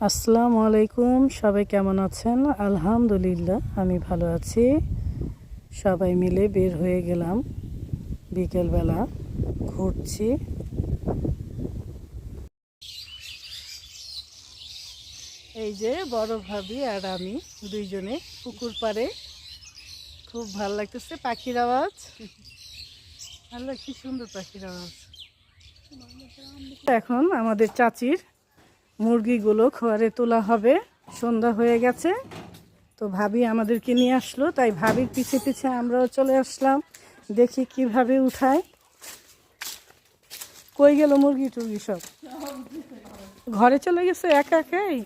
আসসালামু আলাইকুম। সবাই কেমন আছেন? আলহামদুলিল্লাহ আমি ভালো আছি। সবাই মিলে বের হয়ে গেলাম, বিকেলবেলা ঘুরছি। এই যে বড় ভাবি আর আমি দুইজনে পুকুর পাড়ে, খুব ভালো লাগতেছে। পাখির আওয়াজ ভালো, কি সুন্দর পাখির আওয়াজ। এখন আমাদের চাচির মুরগিগুলো খোয়ারে তোলা হবে, সন্ধ্যা হয়ে গেছে। তো ভাবি আমাদেরকে নিয়ে আসলো, তাই ভাবির পিছে পিছে আমরাও চলে আসলাম, দেখি কিভাবে উঠায়। কই গেল মুরগি টুরগি সব? ঘরে চলে গেছে একা একাই?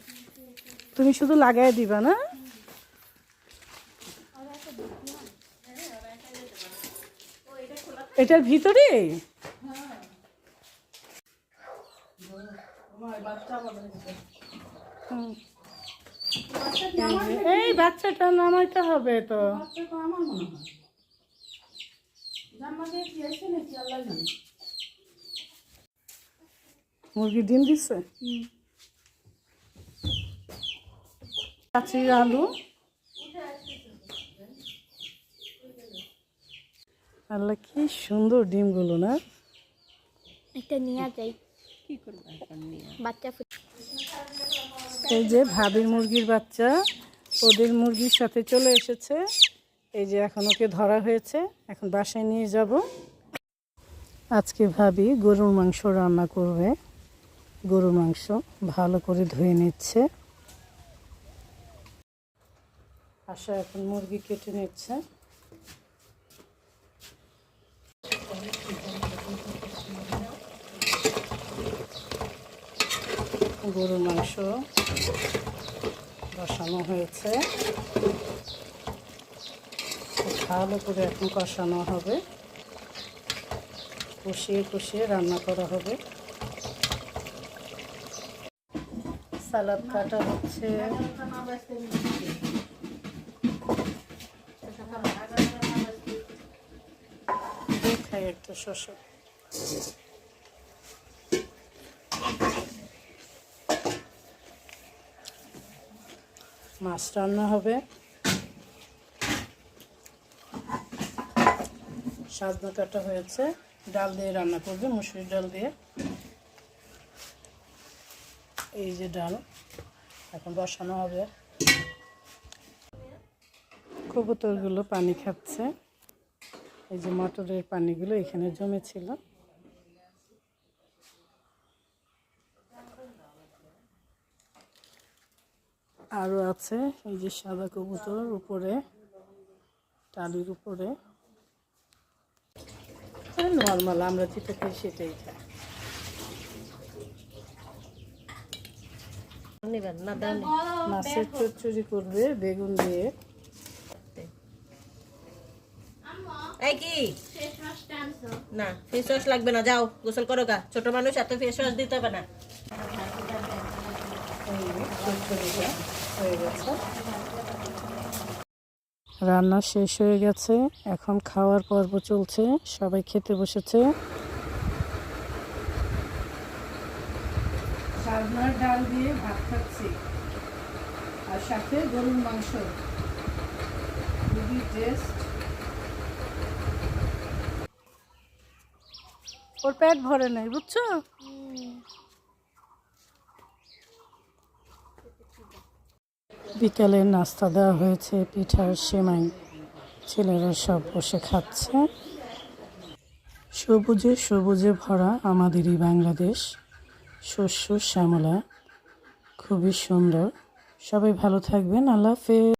তুমি শুধু লাগাই দিবা না? এটার ভিতরে এই বাচ্চাটা নামাইতে হবে তো। মুরগি ডিম দিচ্ছে। কাঁচির আলু, আল্লাহ কি সুন্দর ডিমগুলো না? একটা নিয়ে যাই, কি করব বাচ্চা। এই যে ভাবির মুরগির বাচ্চা ওদের মুরগির সাথে চলে এসেছে। এই যে এখন ওকে ধরা হয়েছে, এখন বাসায় নিয়ে যাব। আজকে ভাবি গরুর মাংস রান্না করবে। গরুর মাংস ভালো করে ধুয়ে নিচ্ছে। আশা এখন মুরগি কেটে নিচ্ছে। গরুর মাংস বসানো হয়েছে, ভালো করে এখন কষানো হবে, কষিয়ে কষিয়ে রান্না করা হবে। সালাদ কাটা হচ্ছে। খাই একটা শসা। মাছ রান্না হবে, সাজনা কাটা হয়েছে, ডাল দিয়ে রান্না করবে, মুসুরির ডাল দিয়ে। এই যে ডাল এখন বসানো হবে। কবুতরগুলো পানি খাচ্ছে। এই যে মটরের পানিগুলো এখানে জমেছিল। আরও আছে এই যে সাদা কবুতর উপরে, টালির উপরে। নর্মাল আমরা যেটা খাই সেটাই খাই। মাছের চচ্চড়ি করবে বেগুন দিয়ে। কি না ফেস ওয়াশ লাগবে না, যাও গোসল করো গা। ছোট মানুষ এত ফেস ওয়াশ দিতে হবে না। রান্না শেষ হয়ে গেছে, এখন খাওয়ার পর্ব চলছে। সবাই খেতে বসেছে। সাজনার ডাল দিয়ে ভাত খাচ্ছি, আর সাথে গরুর মাংস। খুবই টেস্ট। ওর পেট ভরে নেই, বুঝছো? বিকালে নাস্তা দেওয়া হয়েছে, পিঠার সেমাই। ছেলেরা সব বসে খাচ্ছে। সবুজে সবুজে ভরা আমাদেরই বাংলাদেশ, শস্য শ্যামলা, খুবই সুন্দর। সবাই ভালো থাকবেন। আল্লাহ হাফেজ।